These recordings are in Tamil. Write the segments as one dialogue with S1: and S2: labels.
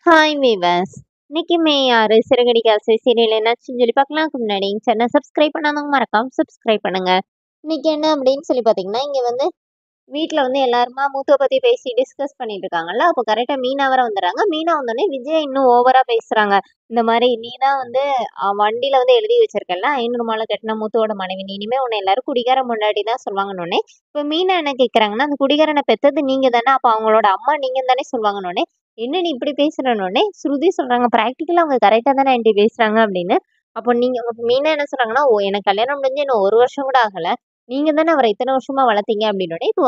S1: Hi viewers. இன்னைக்கு மே 6 சிறகடிக்க ஆசை சீரியல் என்னாச்சுன்னு சொல்லி பார்க்கலாம்க்கு முன்னாடி சேனல் சப்ஸ்கிரைப் பண்ணாதவங்க மறக்காம சப்ஸ்கிரைப் பண்ணுங்க. இன்னைக்கு என்ன அப்படின்னு சொல்லி பார்த்தீங்கன்னா, இங்க வந்து வீட்ல வந்து எல்லாருமா மூத்தோ பத்தி பேசி டிஸ்கஸ் பண்ணிட்டு இருக்காங்கல்ல. அப்போ கரெக்டா மீனா வேற வந்துடுறாங்க. மீனா வந்தோடனே விஜய் இன்னும் ஓவரா பேசுறாங்க. இந்த மாதிரி நீ தான் வந்து வண்டியில வந்து எழுதி வச்சிருக்கல 500 மாலை கட்டின மூத்தோட மனைவி, நீ இனிமே உன்னை எல்லாரும் குடிகார முன்னாடி தான் சொல்லுவாங்கன்னொடனே, இப்போ மீனா என்ன கேட்கறாங்கன்னா, அந்த குடிகாரனை பெத்தது நீங்க தானே, அப்போ அவங்களோட அம்மா நீங்க தானே சொல்லுவாங்கன்னொடனே, என்ன நீ இப்படி பேசுறனோடனே ஸ்ருதி சொல்றாங்க, ப்ராக்டிக்கலா அவங்க கரெக்டா தானே ஆண்டி பேசுறாங்க அப்படின்னு. அப்போ நீங்க மீனா என்ன சொல்றாங்கன்னா, ஓ எனக்கு கல்யாணம் முடிஞ்சு இன்னும் 1 வருஷம் கூட ஆகல, நீங்க தானே அவரை இத்தனை வருஷமா வளர்த்தீங்க அப்படின்னோடனே, இப்போ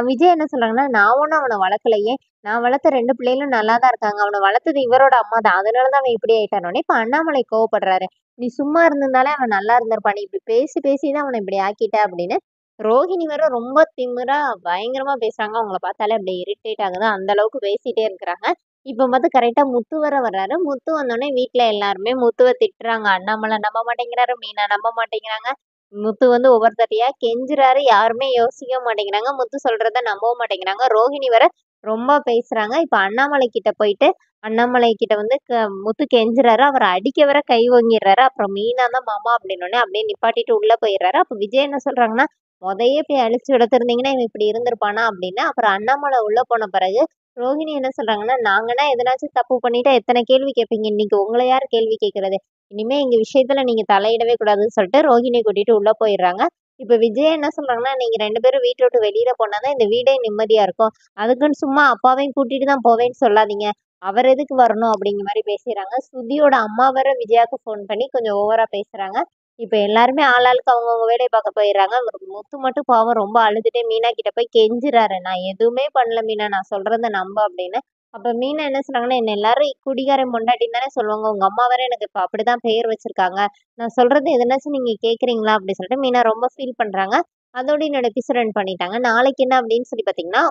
S1: விஜய் என்ன சொல்றாங்கன்னா, நான் ஒண்ணும் அவன வளர்க்கலையே. நான் வளர்த்த 2 பிள்ளைகளும் நல்லா தான் இருக்காங்க. அவன வளர்த்தது இவரோட அம்மா தான். அதனால தான் அவன் இப்படி ஆயிட்டானோனே, இப்ப அண்ணாமலை கோவப்படுறாரு. நீ சும்மா இருந்திருந்தாலே அவன் நல்லா இருந்திருப்பான். நீ இப்படி பேசி பேசி தான் அவன இப்படி ஆக்கிட்ட அப்படின்னு. ரோஹிணி வேற ரொம்ப திமிரா பயங்கரமா பேசுறாங்க. அவங்கள பார்த்தாலே அப்படியே இரிட்டேட் ஆகுது. அந்த அளவுக்கு பேசிட்டே இருக்கிறாங்க. இப்ப பார்த்து கரெக்ட்டா முத்து வேற வர்றாரு. முத்து வந்தோனே வீட்ல எல்லாருமே முத்துவ திட்டுறாங்க. அண்ணாமலை நம்ப மாட்டேங்கிறாரு. மீனா நம்ப மாட்டேங்கிறாங்க. முத்து வந்து ஒவ்வொருத்தரையா கெஞ்சுறாரு. யாருமே யோசிக்க மாட்டேங்கிறாங்க. முத்து சொல்றத நம்பவும் மாட்டேங்கிறாங்க. ரோஹிணி வேற ரொம்ப பேசுறாங்க. இப்ப அண்ணாமலை கிட்ட போயிட்டு, அண்ணாமலை கிட்ட வந்து முத்து கெஞ்சுறாரு. அவர அடிக்க வேற கை ஓங்கிர்றாரு. அப்புறம் மீனா தான் மாமா அப்படின்னோனே அப்படியே நிப்பாட்டிட்டு உள்ள போயிர்றாரு. அப்ப விஜய் என்ன சொல்றாங்கன்னா, மொதயே போய் அழிச்சு வளர்த்துருந்தீங்கன்னா, இவன் இப்படி இருந்திருப்பானா அப்படின்னு. அப்புறம் அண்ணாமலை உள்ள போன பிறகு ரோஹிணி என்ன சொல்றாங்கன்னா, நாங்கன்னா எதனாச்சும் தப்பு பண்ணிட்டா எத்தன கேள்வி கேட்பீங்க? இன்னைக்கு உங்கள யார் கேள்வி கேட்கறது? இனிமே எங்க விஷயத்துல நீங்க தலையிடவே கூடாதுன்னு சொல்லிட்டு ரோஹிணிய கூட்டிட்டு உள்ள போயிர்றாங்க. இப்ப விஜய் என்ன சொல்றாங்கன்னா, நீங்க 2 பேரும் வீட்ட விட்டு வெளியில போனா தான் இந்த வீடே நிம்மதியா இருக்கும். அதுக்குன்னு சும்மா அப்பாவையும் கூட்டிட்டு தான் போவேன்னு சொல்லாதீங்க. அவர் எதுக்கு வரணும்? அப்படிங்கிற மாரி பேசிறாங்க. ஸ்ருதியோட அம்மா வேற விஜயாக்கு ஃபோன் பண்ணி கொஞ்சம் ஓவரா பேசுறாங்க. இப்ப எல்லாருமே ஆளாளுக்கு அவங்கவங்க வேலைய பார்க்க போயிர்றாங்க. முத்து மட்டும் பாவம் ரொம்ப அழுதுட்டே மீனா கிட்ட போய் கெஞ்சுறாரு. நான் எதுவுமே பண்ணல மீனா. நான் சொல்றத நம்பு அப்படின்னு. அப்ப மீனா என்ன சொன்னாங்கன்னா, என்ன எல்லாரும் குடிகாரன் பொண்டாட்டின்னு தானே சொல்லுவாங்க. உங்க அம்மா வேற எனக்கு இப்ப அப்படிதான் பெயர் வச்சிருக்காங்க. நான் சொல்றது எதனாச்சும் நீங்க கேட்கிறீங்களா? அப்படி சொல்லிட்டு மீனா ரொம்ப ஃபீல் பண்றாங்க. அதோட என்னோட எபிசோட் எண்ட் பண்ணிட்டாங்க. நாளைக்கு என்ன அப்படின்னு சொல்லி பார்த்தீங்கன்னா,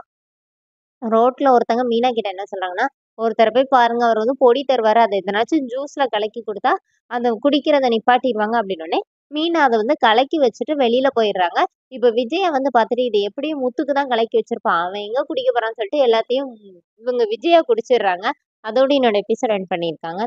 S1: ரோட்ல ஒருத்தங்க மீனா கிட்ட என்ன சொல்றாங்கன்னா, ஒருத்தர போய் பாருங்க. அவர் வந்து பொடி தருவாரு. அத எதனாச்சும் ஜூஸ்ல கலக்கி குடுத்தா, அந்த குடிக்கிறத நிப்பாட்டிருவாங்க அப்படின்னோனே, மீனா அத வந்து கலக்கி வச்சுட்டு வெளியில போயிர்றாங்க. இப்ப விஜய வந்து பார்த்துட்டு, இது எப்படியும் முத்துக்கு தான் கலக்கி வச்சிருப்பான். அவன் எங்க குடிக்க போறான்னு சொல்லிட்டு எல்லாத்தையும் இவங்க விஜயா குடிச்சிடுறாங்க. அதோட என்னோட எபிசோட் எண்ட் பண்ணியிருக்காங்க.